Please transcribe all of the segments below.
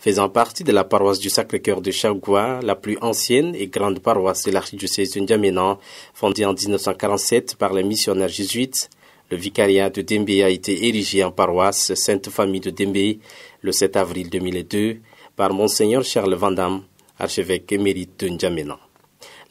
Faisant partie de la paroisse du Sacré-Cœur de Chagua, la plus ancienne et grande paroisse de l'archidiocèse de N'Djamena, fondée en 1947 par les missionnaires jésuites, le vicariat de Dembé a été érigé en paroisse Sainte Famille de Dembé le 7 avril 2002 par Monseigneur Charles Vandam, archevêque émérite de N'Djamena.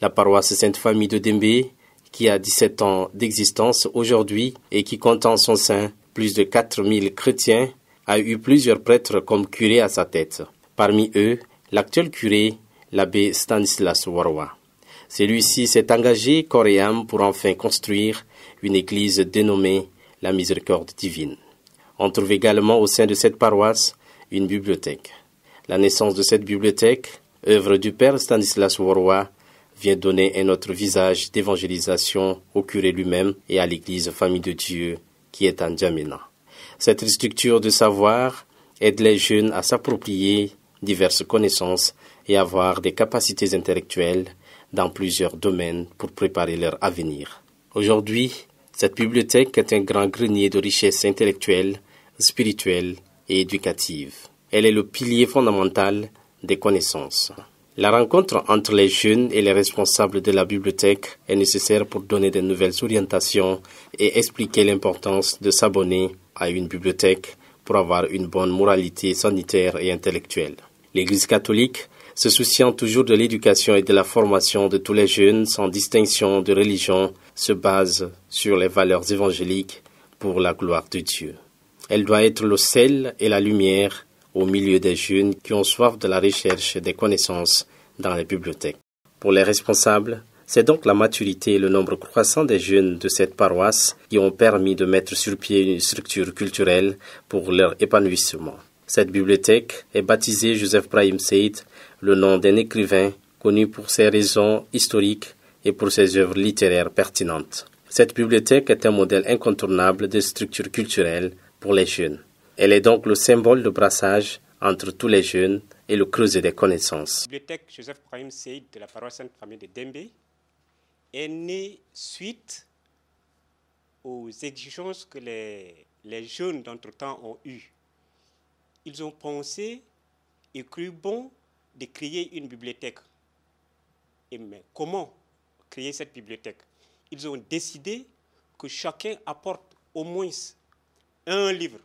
La paroisse Sainte Famille de Dembé, qui a 17 ans d'existence aujourd'hui et qui compte en son sein plus de 4000 chrétiens, a eu plusieurs prêtres comme curés à sa tête. Parmi eux, l'actuel curé, l'abbé Stanislas Warwa. Celui-ci s'est engagé corps et âme pour enfin construire une église dénommée la Miséricorde divine. On trouve également au sein de cette paroisse une bibliothèque. La naissance de cette bibliothèque, œuvre du père Stanislas Warwa, vient donner un autre visage d'évangélisation au curé lui-même et à l'église Famille de Dieu qui est à N'Djamena. Cette structure de savoir aide les jeunes à s'approprier diverses connaissances et avoir des capacités intellectuelles dans plusieurs domaines pour préparer leur avenir. Aujourd'hui, cette bibliothèque est un grand grenier de richesses intellectuelles, spirituelles et éducatives. Elle est le pilier fondamental des connaissances. La rencontre entre les jeunes et les responsables de la bibliothèque est nécessaire pour donner de nouvelles orientations et expliquer l'importance de s'abonner à une bibliothèque pour avoir une bonne moralité sanitaire et intellectuelle. L'Église catholique, se souciant toujours de l'éducation et de la formation de tous les jeunes sans distinction de religion, se base sur les valeurs évangéliques pour la gloire de Dieu. Elle doit être le sel et la lumière au milieu des jeunes qui ont soif de la recherche des connaissances dans les bibliothèques. Pour les responsables, c'est donc la maturité et le nombre croissant des jeunes de cette paroisse qui ont permis de mettre sur pied une structure culturelle pour leur épanouissement. Cette bibliothèque est baptisée Joseph Brahim Said, le nom d'un écrivain connu pour ses raisons historiques et pour ses œuvres littéraires pertinentes. Cette bibliothèque est un modèle incontournable de structure culturelle pour les jeunes. Elle est donc le symbole de brassage entre tous les jeunes et le creuset des connaissances. La bibliothèque Joseph Brahim Said de la paroisse Sainte Famille de Dembé est née suite aux exigences que les jeunes d'entre-temps ont eues. Ils ont pensé et cru bon de créer une bibliothèque. Mais comment créer cette bibliothèque? Ils ont décidé que chacun apporte au moins un livre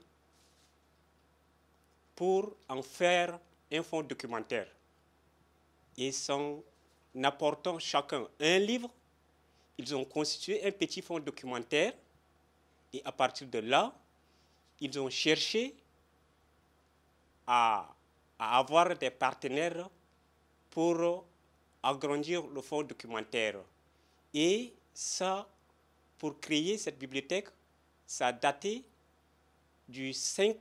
pour en faire un fonds documentaire. Et en apportant chacun un livre, ils ont constitué un petit fonds documentaire et à partir de là, ils ont cherché à avoir des partenaires pour agrandir le fonds documentaire. Et ça, pour créer cette bibliothèque, ça a daté du 5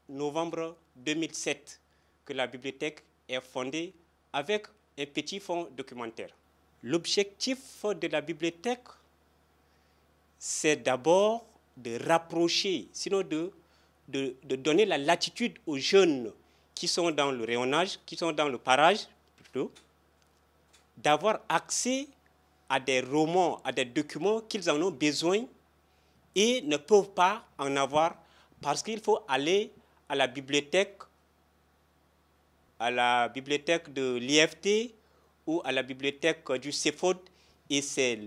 novembre 2007 que la bibliothèque est fondée avec un petit fonds documentaire. L'objectif de la bibliothèque, c'est d'abord de rapprocher, sinon de donner la latitude aux jeunes qui sont dans le rayonnage, qui sont dans le parage, plutôt, d'avoir accès à des romans, à des documents qu'ils en ont besoin et ne peuvent pas en avoir parce qu'il faut aller à la bibliothèque de l'IFT ou à la bibliothèque du CEFOD et c'est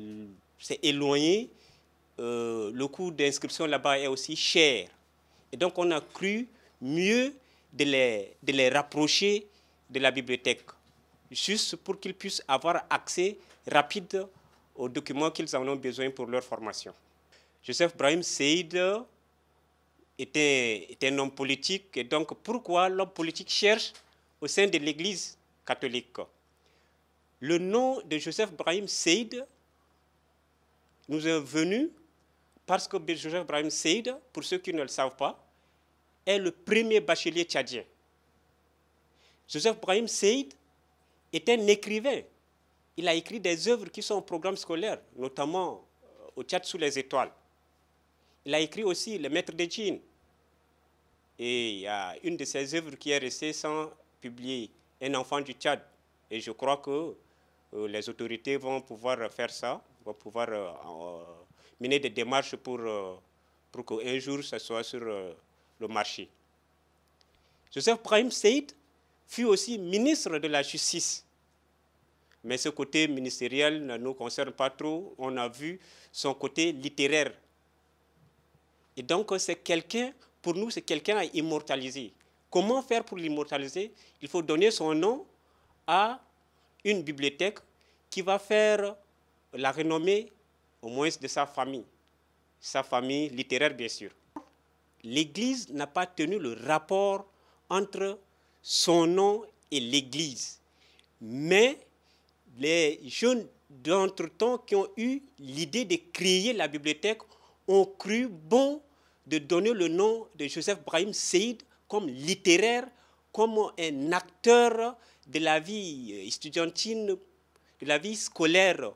éloigné. Le coût d'inscription là-bas est aussi cher. Et donc on a cru mieux de les rapprocher de la bibliothèque, juste pour qu'ils puissent avoir accès rapide aux documents qu'ils en ont besoin pour leur formation. Joseph Brahim Said était un homme politique, et donc pourquoi l'homme politique cherche au sein de l'Église catholique? Le nom de Joseph Brahim Said nous est venu parce que Joseph Brahim Said, pour ceux qui ne le savent pas, est le premier bachelier tchadien. Joseph Brahim Said est un écrivain. Il a écrit des œuvres qui sont au programme scolaire, notamment au Tchad sous les étoiles. Il a écrit aussi Le Maître des djinns. Et il y a une de ses œuvres qui est restée sans publier, Un enfant du Tchad. Et je crois que les autorités vont pouvoir faire ça, vont pouvoir mener des démarches pour qu'un jour ça soit sur le marché. Joseph Brahim Said fut aussi ministre de la Justice. Mais ce côté ministériel ne nous concerne pas trop. On a vu son côté littéraire. Et donc, c'est quelqu'un, pour nous, c'est quelqu'un à immortaliser. Comment faire pour l'immortaliser? Il faut donner son nom à une bibliothèque qui va faire la renommée, au moins de sa famille littéraire, bien sûr. L'Église n'a pas tenu le rapport entre son nom et l'Église. Mais les jeunes d'entre-temps qui ont eu l'idée de créer la bibliothèque ont cru bon de donner le nom de Joseph Brahim Seyid comme littéraire, comme un acteur de la vie estudiantine, de la vie scolaire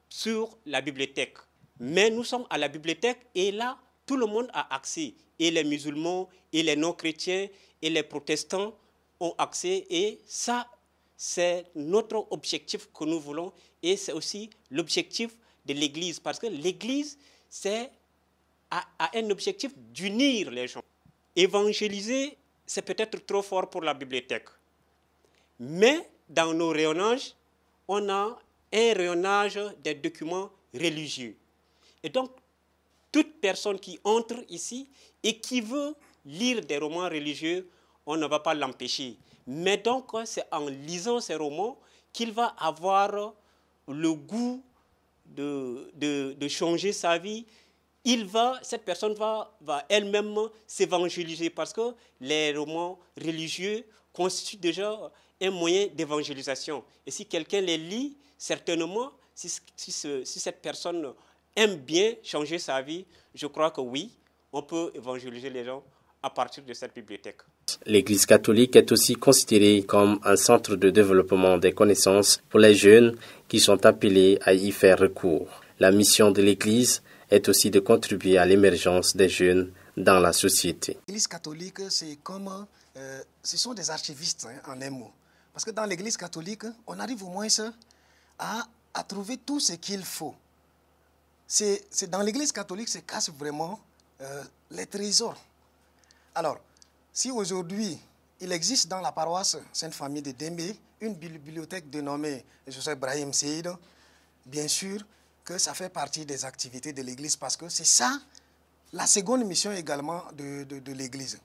sur la bibliothèque. Mais nous sommes à la bibliothèque et là, tout le monde a accès. Et les musulmans, et les non-chrétiens, et les protestants ont accès. Et ça, c'est notre objectif que nous voulons. Et c'est aussi l'objectif de l'Église. Parce que l'Église, a un objectif d'unir les gens. Évangéliser, c'est peut-être trop fort pour la bibliothèque. Mais dans nos rayonnages, on a un rayonnage des documents religieux. Et donc, toute personne qui entre ici et qui veut lire des romans religieux, on ne va pas l'empêcher. Mais donc, c'est en lisant ces romans qu'il va avoir le goût de changer sa vie. Cette personne va elle-même s'évangéliser parce que les romans religieux constituent déjà un moyen d'évangélisation. Et si quelqu'un les lit, certainement, si cette personne aime bien changer sa vie, je crois que oui, on peut évangéliser les gens à partir de cette bibliothèque. L'Église catholique est aussi considérée comme un centre de développement des connaissances pour les jeunes qui sont appelés à y faire recours. La mission de l'Église est aussi de contribuer à l'émergence des jeunes dans la société. L'Église catholique, c'est comme, ce sont des archivistes, en un mot. Parce que dans l'Église catholique, on arrive au moins à trouver tout ce qu'il faut. C'est dans l'Église catholique se cachent vraiment les trésors. Alors, si aujourd'hui, il existe dans la paroisse Sainte-Famille de Dembé une bibliothèque dénommée Joseph Brahim Seyid, bien sûr que ça fait partie des activités de l'Église parce que c'est ça la seconde mission également de l'Église.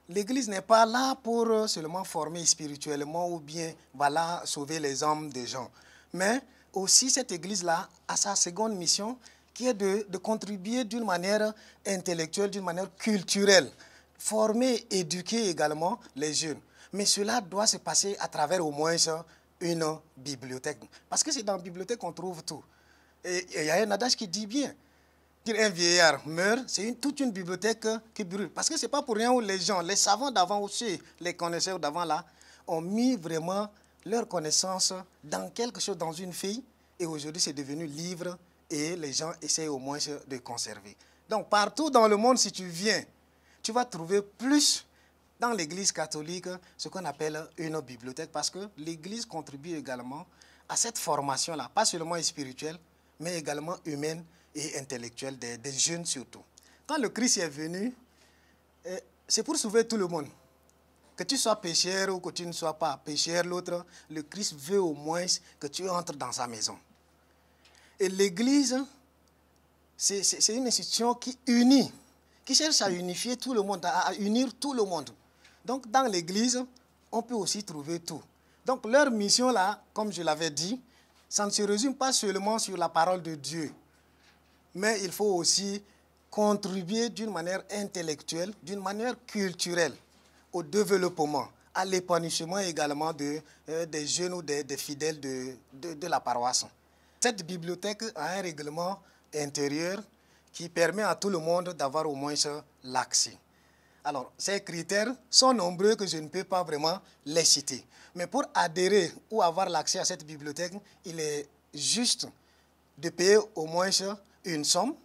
L'Église n'est pas là pour seulement former spirituellement ou bien voilà, sauver les âmes des gens. Mais aussi cette Église-là a sa seconde mission qui est de contribuer d'une manière intellectuelle, d'une manière culturelle. Former, éduquer également les jeunes. Mais cela doit se passer à travers au moins une bibliothèque. Parce que c'est dans la bibliothèque qu'on trouve tout. Et il y a un adage qui dit bien, un vieillard meurt, c'est toute une bibliothèque qui brûle. Parce que ce n'est pas pour rien où les gens, les savants d'avant aussi, les connaisseurs d'avant là, ont mis vraiment leur connaissance dans quelque chose, dans une feuille. Et aujourd'hui, c'est devenu livre et les gens essayent au moins de conserver. Donc, partout dans le monde, si tu viens, tu vas trouver plus dans l'Église catholique ce qu'on appelle une bibliothèque parce que l'Église contribue également à cette formation-là, pas seulement spirituelle, mais également humaine et intellectuelle des jeunes surtout. Quand le Christ est venu, c'est pour sauver tout le monde. Que tu sois pécheur ou que tu ne sois pas pécheur, l'autre, le Christ veut au moins que tu entres dans sa maison. Et l'Église, c'est une institution qui unit, qui cherche à unifier tout le monde, à unir tout le monde. Donc, dans l'Église, on peut aussi trouver tout. Donc, leur mission, là, comme je l'avais dit, ça ne se résume pas seulement sur la parole de Dieu, mais il faut aussi contribuer d'une manière intellectuelle, d'une manière culturelle au développement, à l'épanouissement également des jeunes ou des fidèles de la paroisse. Cette bibliothèque a un règlement intérieur qui permet à tout le monde d'avoir au moins l'accès. Alors, ces critères sont nombreux que je ne peux pas vraiment les citer. Mais pour adhérer ou avoir l'accès à cette bibliothèque, il est juste de payer au moins une somme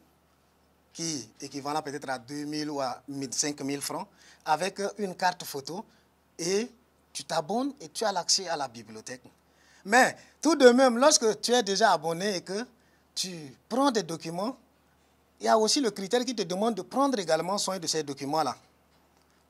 qui est équivalente peut-être à 2 000 ou à 5 000 francs avec une carte photo et tu t'abonnes et tu as l'accès à la bibliothèque. Mais tout de même, lorsque tu es déjà abonné et que tu prends des documents, il y a aussi le critère qui te demande de prendre également soin de ces documents-là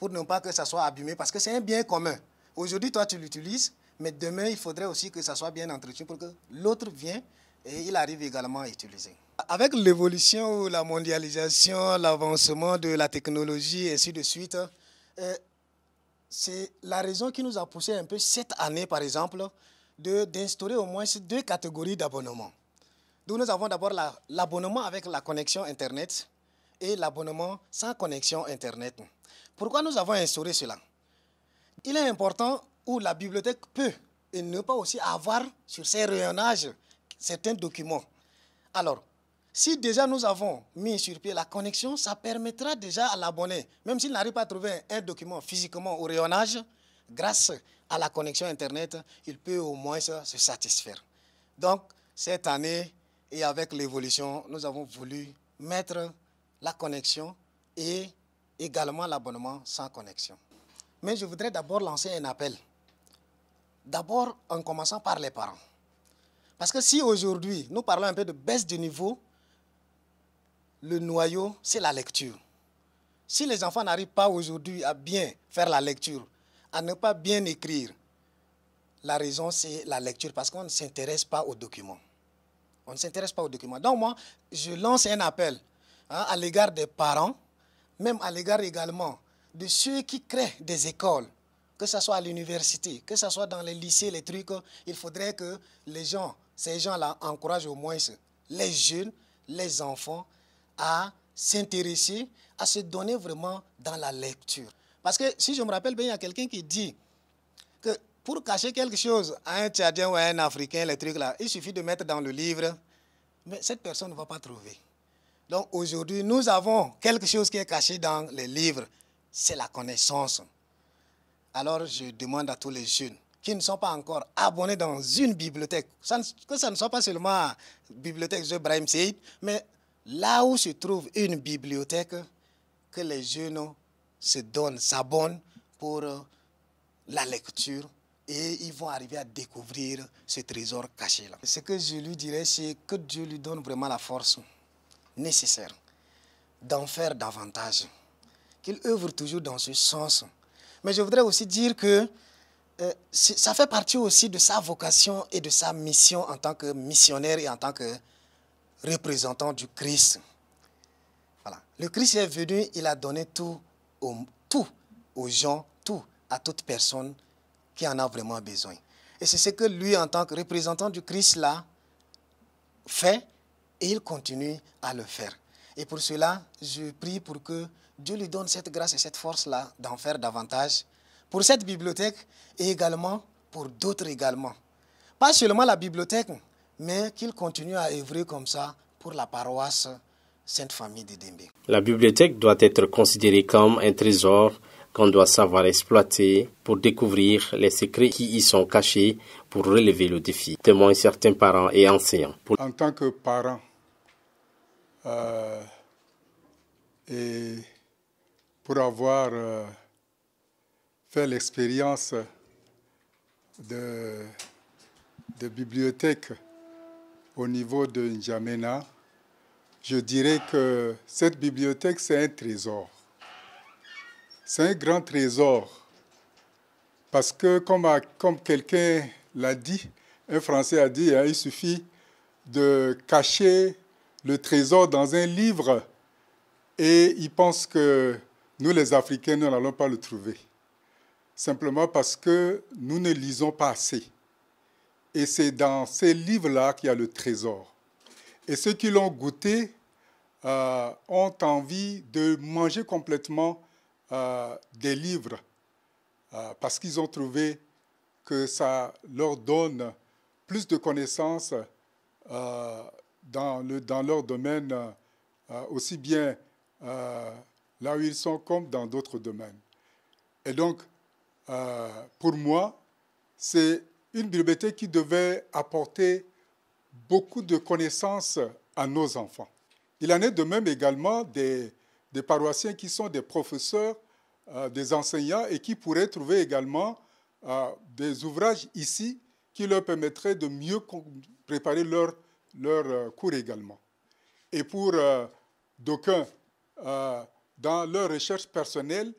pour ne pas que ça soit abîmé, parce que c'est un bien commun. Aujourd'hui, toi, tu l'utilises, mais demain, il faudrait aussi que ça soit bien entretenu pour que l'autre vienne et il arrive également à utiliser. Avec l'évolution, la mondialisation, l'avancement de la technologie, et ainsi de suite, c'est la raison qui nous a poussé un peu cette année, par exemple, d'instaurer au moins 2 catégories d'abonnements. Donc nous avons d'abord l'abonnement avec la connexion Internet et l'abonnement sans connexion Internet. Pourquoi nous avons instauré cela? Il est important où la bibliothèque peut et ne pas aussi avoir sur ses rayonnages certains documents. Alors, si déjà nous avons mis sur pied la connexion, ça permettra déjà à l'abonné, même s'il n'arrive pas à trouver un document physiquement au rayonnage, grâce à la connexion Internet, il peut au moins se satisfaire. Donc, cette année, et avec l'évolution, nous avons voulu mettre la connexion et également l'abonnement sans connexion. Mais je voudrais d'abord lancer un appel. D'abord, en commençant par les parents. Parce que si aujourd'hui, nous parlons un peu de baisse de niveau, le noyau, c'est la lecture. Si les enfants n'arrivent pas aujourd'hui à bien faire la lecture, à ne pas bien écrire, la raison, c'est la lecture, parce qu'on ne s'intéresse pas aux documents. On ne s'intéresse pas aux documents. Donc moi, je lance un appel à l'égard des parents, même à l'égard également de ceux qui créent des écoles, que ce soit à l'université, que ce soit dans les lycées, les trucs. Il faudrait que ces gens-là encouragent au moins les jeunes, les enfants, à s'intéresser, à se donner vraiment dans la lecture. Parce que si je me rappelle bien, il y a quelqu'un qui dit que pour cacher quelque chose à un Tchadien ou à un Africain, les trucs là, il suffit de mettre dans le livre, mais cette personne ne va pas trouver. Donc aujourd'hui, nous avons quelque chose qui est caché dans les livres, c'est la connaissance. Alors je demande à tous les jeunes qui ne sont pas encore abonnés dans une bibliothèque, que ça ne soit pas seulement la bibliothèque de Brahim Seyd, mais là où se trouve une bibliothèque, que les jeunes se donnent, s'abonnent pour la lecture et ils vont arriver à découvrir ce trésor caché-là. Ce que je lui dirais, c'est que Dieu lui donne vraiment la force nécessaire d'en faire davantage, qu'il œuvre toujours dans ce sens. Mais je voudrais aussi dire que ça fait partie aussi de sa vocation et de sa mission en tant que missionnaire et en tant que représentant du Christ. Voilà. Le Christ est venu, il a donné tout aux gens, tout à toute personne qui en a vraiment besoin. Et c'est ce que lui, en tant que représentant du Christ, là, fait et il continue à le faire. Et pour cela, je prie pour que Dieu lui donne cette grâce et cette force-là d'en faire davantage pour cette bibliothèque et également pour d'autres également. Pas seulement la bibliothèque, mais qu'il continue à œuvrer comme ça pour la paroisse Sainte Famille de Dembe. La bibliothèque doit être considérée comme un trésor qu'on doit savoir exploiter pour découvrir les secrets qui y sont cachés pour relever le défi, témoignent certains parents et enseignants. En tant que parent, et pour avoir fait l'expérience de bibliothèque au niveau de N'Djamena, je dirais que cette bibliothèque, c'est un trésor. C'est un grand trésor parce que, comme quelqu'un l'a dit, un Français a dit, il suffit de cacher le trésor dans un livre et il pense que nous, les Africains, nous n'allons pas le trouver. Simplement parce que nous ne lisons pas assez. Et c'est dans ces livres-là qu'il y a le trésor. Et ceux qui l'ont goûté ont envie de manger complètement des livres parce qu'ils ont trouvé que ça leur donne plus de connaissances dans leur domaine, aussi bien là où ils sont comme dans d'autres domaines. Et donc, pour moi, c'est une bibliothèque qui devait apporter beaucoup de connaissances à nos enfants. Il en est de même également des paroissiens qui sont des professeurs, des enseignants et qui pourraient trouver également des ouvrages ici qui leur permettraient de mieux préparer leur cours également. Et pour d'aucuns, dans leur recherche personnelle,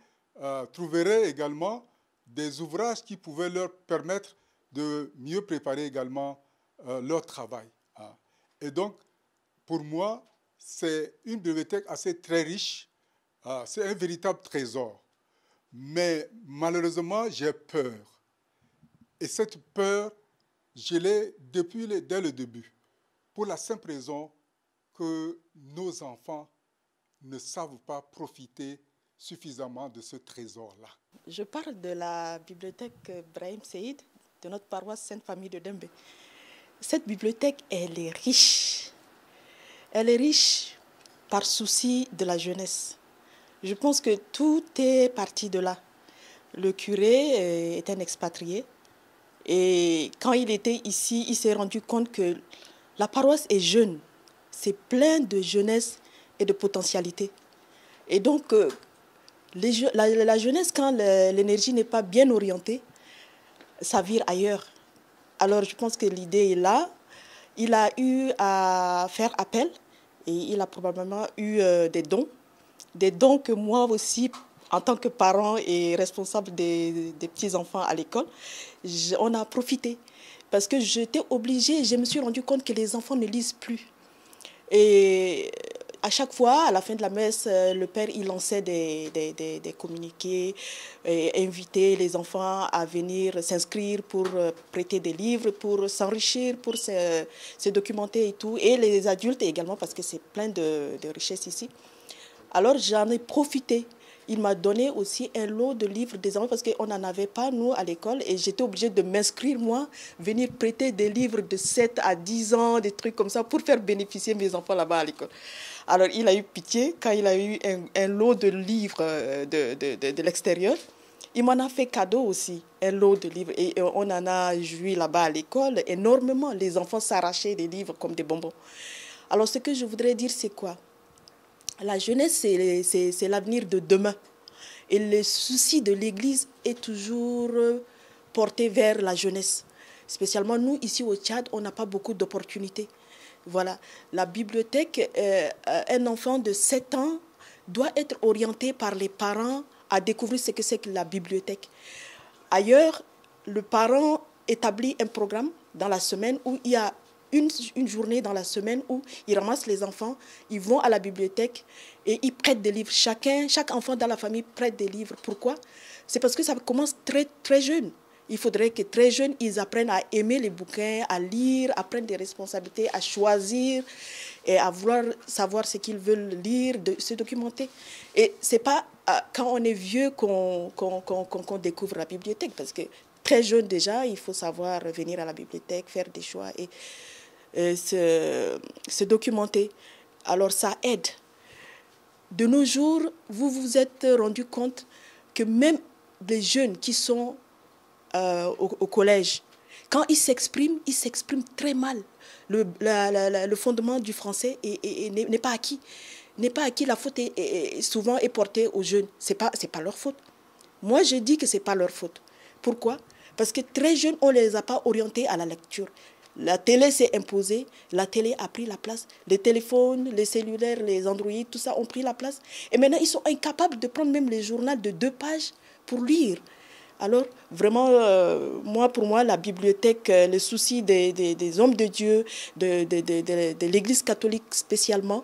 trouveraient également des ouvrages qui pouvaient leur permettre de mieux préparer également leur travail. Et donc, pour moi, c'est une bibliothèque assez très riche. C'est un véritable trésor. Mais malheureusement, j'ai peur. Et cette peur, je l'ai dès le début, pour la simple raison que nos enfants ne savent pas profiter suffisamment de ce trésor-là. Je parle de la bibliothèque Brahim Seyd, de notre paroisse Sainte-Famille de Dembé. Cette bibliothèque, elle est riche. Elle est riche par souci de la jeunesse. Je pense que tout est parti de là. Le curé est un expatrié. Et quand il était ici, il s'est rendu compte que la paroisse est jeune. C'est plein de jeunesse et de potentialité. Et donc, la jeunesse, quand l'énergie n'est pas bien orientée, ça vire ailleurs. Alors, je pense que l'idée est là. Il a eu à faire appel et il a probablement eu des dons que moi aussi, en tant que parent et responsable des petits-enfants à l'école, on a profité. Parce que j'étais obligée, je me suis rendu compte que les enfants ne lisent plus. Et à chaque fois, à la fin de la messe, le père il lançait des communiqués, et invitait les enfants à venir s'inscrire pour prêter des livres, pour s'enrichir, pour se documenter et tout. Et les adultes également, parce que c'est plein de richesses ici. Alors j'en ai profité. Il m'a donné aussi un lot de livres des enfants parce qu'on n'en avait pas, nous, à l'école. Et j'étais obligée de m'inscrire, moi, venir prêter des livres de 7 à 10 ans, des trucs comme ça, pour faire bénéficier mes enfants là-bas à l'école. Alors, il a eu pitié quand il a eu un lot de livres de l'extérieur. Il m'en a fait cadeau aussi, un lot de livres. Et on en a joui là-bas à l'école énormément. Les enfants s'arrachaient des livres comme des bonbons. Alors, ce que je voudrais dire, c'est quoi ? La jeunesse, c'est l'avenir de demain. Et le souci de l'Église est toujours porté vers la jeunesse. Spécialement, nous, ici au Tchad, on n'a pas beaucoup d'opportunités. Voilà. La bibliothèque, un enfant de 7 ans doit être orienté par les parents à découvrir ce que c'est que la bibliothèque. Ailleurs, le parent établit un programme dans la semaine où il y a une journée dans la semaine où ils ramassent les enfants, ils vont à la bibliothèque et ils prêtent des livres. Chaque enfant dans la famille prête des livres. Pourquoi ? C'est parce que ça commence très, très jeune. Il faudrait que très jeunes, ils apprennent à aimer les bouquins, à lire, à prendre des responsabilités, à choisir et à vouloir savoir ce qu'ils veulent lire, de se documenter. Et ce n'est pas quand on est vieux qu'on découvre la bibliothèque, parce que très jeune déjà, il faut savoir venir à la bibliothèque, faire des choix et se documenter. Alors ça aide. De nos jours, vous vous êtes rendu compte que même les jeunes qui sont au collège, quand ils s'expriment très mal. Le fondement du français n'est pas acquis. N'est pas acquis. La faute est souvent portée aux jeunes. C'est pas leur faute. Moi, je dis que ce n'est pas leur faute. Pourquoi ? Parce que très jeunes, on ne les a pas orientés à la lecture. La télé s'est imposée, la télé a pris la place. Les téléphones, les cellulaires, les Android, tout ça ont pris la place. Et maintenant, ils sont incapables de prendre même les journaux de 2 pages pour lire. Alors, vraiment, pour moi, la bibliothèque, le souci des hommes de Dieu, de l'Église catholique spécialement,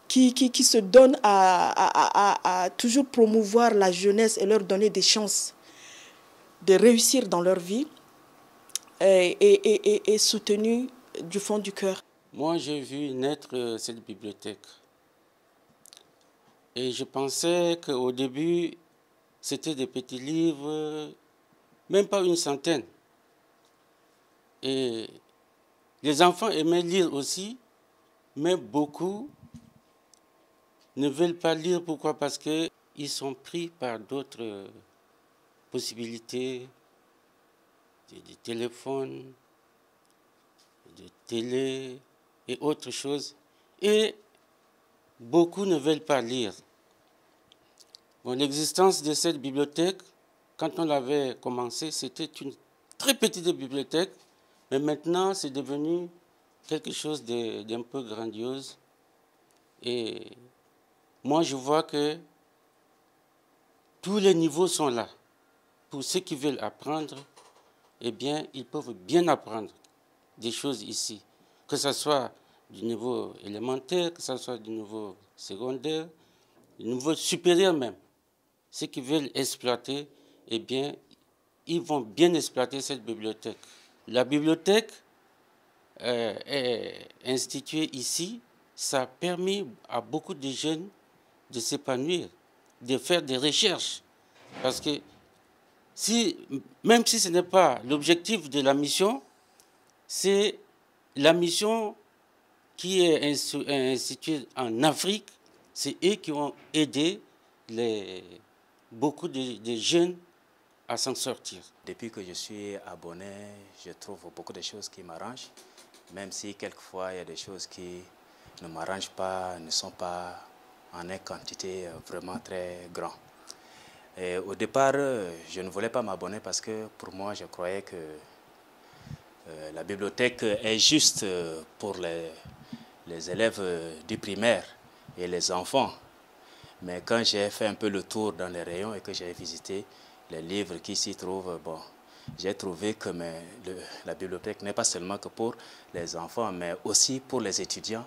qui se donnent à toujours promouvoir la jeunesse et leur donner des chances de réussir dans leur vie, et soutenu du fond du cœur. Moi, j'ai vu naître cette bibliothèque. Et je pensais qu'au début, c'était des petits livres, même pas une centaine. Et les enfants aimaient lire aussi, mais beaucoup ne veulent pas lire. Pourquoi ? Parce qu'ils sont pris par d'autres possibilités, des téléphones, de télé et autres choses. Et beaucoup ne veulent pas lire. Bon, l'existence de cette bibliothèque, quand on l'avait commencé, c'était une très petite bibliothèque, mais maintenant c'est devenu quelque chose d'un peu grandiose. Et moi je vois que tous les niveaux sont là. Pour ceux qui veulent apprendre, eh bien, ils peuvent bien apprendre des choses ici. Que ce soit du niveau élémentaire, que ce soit du niveau secondaire, du niveau supérieur même. Ceux qui veulent exploiter, eh bien, ils vont bien exploiter cette bibliothèque. La bibliothèque est instituée ici. Ça a permis à beaucoup de jeunes de s'épanouir, de faire des recherches. Parce que même si ce n'est pas l'objectif de la mission, c'est la mission qui est instituée en Afrique. C'est eux qui ont aidé beaucoup de jeunes à s'en sortir. Depuis que je suis abonné, je trouve beaucoup de choses qui m'arrangent, même si quelquefois il y a des choses qui ne m'arrangent pas, ne sont pas en une quantité vraiment très grande. Et au départ, je ne voulais pas m'abonner parce que pour moi, je croyais que la bibliothèque est juste pour les élèves du primaire et les enfants. Mais quand j'ai fait un peu le tour dans les rayons et que j'ai visité les livres qui s'y trouvent, bon, j'ai trouvé que la bibliothèque n'est pas seulement que pour les enfants, mais aussi pour les étudiants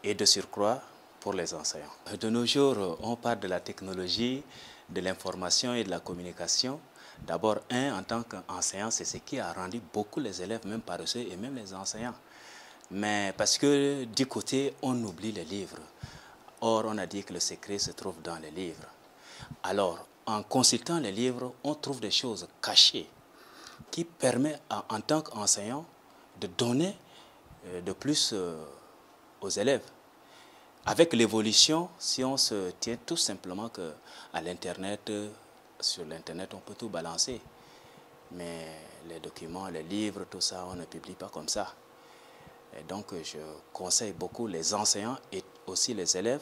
et de surcroît pour les enseignants. De nos jours, on parle de la technologie, de l'information et de la communication. D'abord, en tant qu'enseignant, c'est ce qui a rendu beaucoup les élèves, même paresseux, et même les enseignants. Mais parce que du côté, on oublie les livres. Or, on a dit que le secret se trouve dans les livres. Alors, en consultant les livres, on trouve des choses cachées qui permettent, en tant qu'enseignant, de donner de plus aux élèves. Avec l'évolution, si on se tient tout simplement à l'Internet, sur l'Internet, on peut tout balancer. Mais les documents, les livres, tout ça, on ne publie pas comme ça. Et donc, je conseille beaucoup les enseignants et aussi les élèves,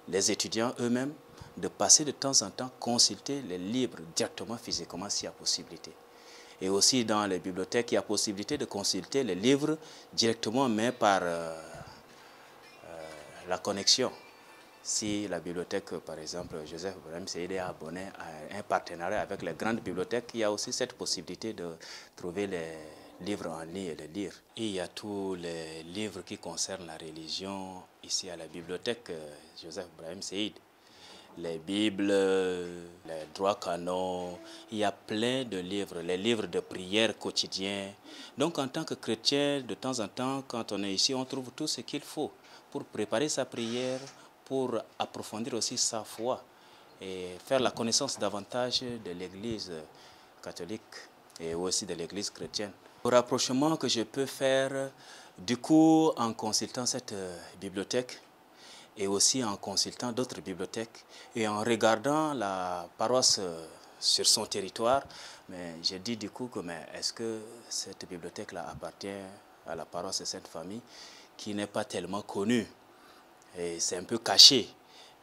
les étudiants eux-mêmes, de passer de temps en temps consulter les livres directement, physiquement, s'il y a possibilité. Et aussi dans les bibliothèques, il y a possibilité de consulter les livres directement, mais par la connexion. Si la bibliothèque, par exemple, Joseph Brahim Seyid est abonné à un partenariat avec les grandes bibliothèques, il y a aussi cette possibilité de trouver les livres en ligne et les lire. Et il y a tous les livres qui concernent la religion ici à la bibliothèque Joseph Brahim Seyid. Les Bibles, les droits canons, il y a plein de livres, les livres de prière quotidiens. Donc en tant que chrétien, de temps en temps, quand on est ici, on trouve tout ce qu'il faut pour préparer sa prière, pour approfondir aussi sa foi et faire la connaissance davantage de l'Église catholique et aussi de l'Église chrétienne. Le rapprochement que je peux faire, du coup, en consultant cette bibliothèque et aussi en consultant d'autres bibliothèques et en regardant la paroisse sur son territoire, mais j'ai dit du coup que est-ce que cette bibliothèque-là appartient à la paroisse Sainte-Famille qui n'est pas tellement connue. Et c'est un peu caché,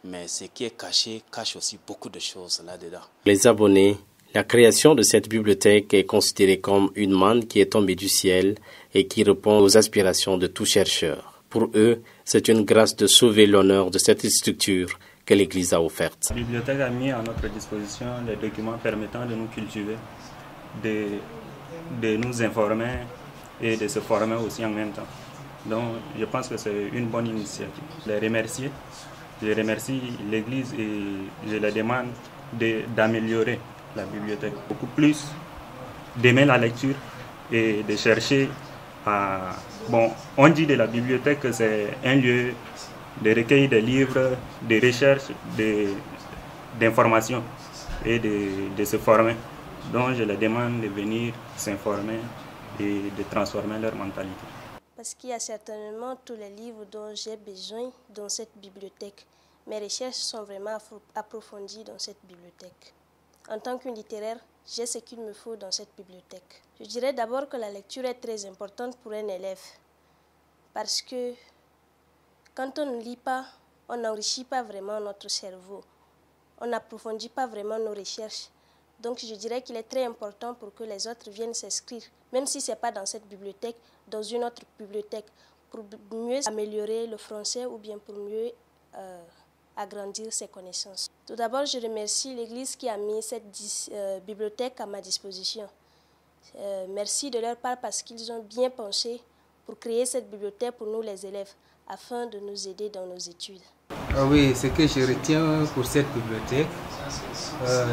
mais ce qui est caché cache aussi beaucoup de choses là-dedans. Les abonnés, la création de cette bibliothèque est considérée comme une manne qui est tombée du ciel et qui répond aux aspirations de tout chercheur. Pour eux, c'est une grâce de sauver l'honneur de cette structure que l'Église a offerte. La bibliothèque a mis à notre disposition les documents permettant de nous cultiver, de nous informer et de se former aussi en même temps. Donc, je pense que c'est une bonne initiative. Je remercie l'Église et je la demande d'améliorer la bibliothèque. Beaucoup plus d'aimer la lecture et de chercher à... Bon, on dit de la bibliothèque que c'est un lieu de recueil de livres, de recherche, d'informations et de se former. Donc, je la demande de venir s'informer et de transformer leur mentalité. Parce qu'il y a certainement tous les livres dont j'ai besoin dans cette bibliothèque. Mes recherches sont vraiment approfondies dans cette bibliothèque. En tant que littéraire, j'ai ce qu'il me faut dans cette bibliothèque. Je dirais d'abord que la lecture est très importante pour un élève. Parce que quand on ne lit pas, on n'enrichit pas vraiment notre cerveau. On n'approfondit pas vraiment nos recherches. Donc je dirais qu'il est très important pour que les autres viennent s'inscrire, même si ce n'est pas dans cette bibliothèque, dans une autre bibliothèque, pour mieux améliorer le français ou bien pour mieux agrandir ses connaissances. Tout d'abord, je remercie l'Église qui a mis cette bibliothèque à ma disposition. Merci de leur part parce qu'ils ont bien pensé pour créer cette bibliothèque pour nous les élèves, afin de nous aider dans nos études. Oui, ce que je retiens pour cette bibliothèque,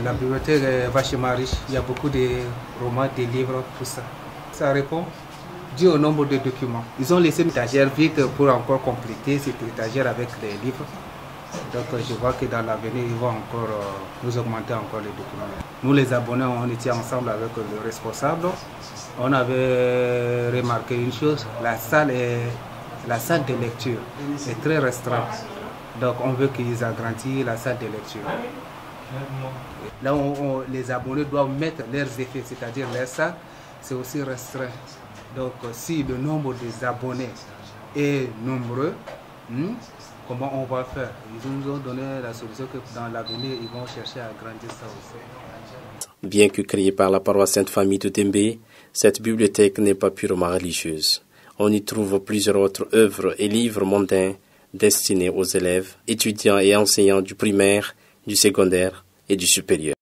la bibliothèque est vachement riche. Il y a beaucoup de romans, de livres, tout ça. Ça répond dû au nombre de documents. Ils ont laissé une étagère vide pour encore compléter cette étagère avec les livres. Donc je vois que dans l'avenir, ils vont encore nous augmenter encore les documents. Nous les abonnés, on était ensemble avec le responsable. On avait remarqué une chose, la salle de lecture est très restreinte. Donc on veut qu'ils agrandissent la salle de lecture. Là où les abonnés doivent mettre leurs effets, c'est-à-dire les sacs, c'est aussi restreint. Donc si le nombre des abonnés est nombreux, comment on va faire? Ils nous ont donné la solution que dans l'avenir, ils vont chercher à agrandir ça aussi. Bien que créée par la paroisse Sainte-Famille de Dembé, cette bibliothèque n'est pas purement religieuse. On y trouve plusieurs autres œuvres et livres mondains destinés aux élèves, étudiants et enseignants du primaire, du secondaire et du supérieur.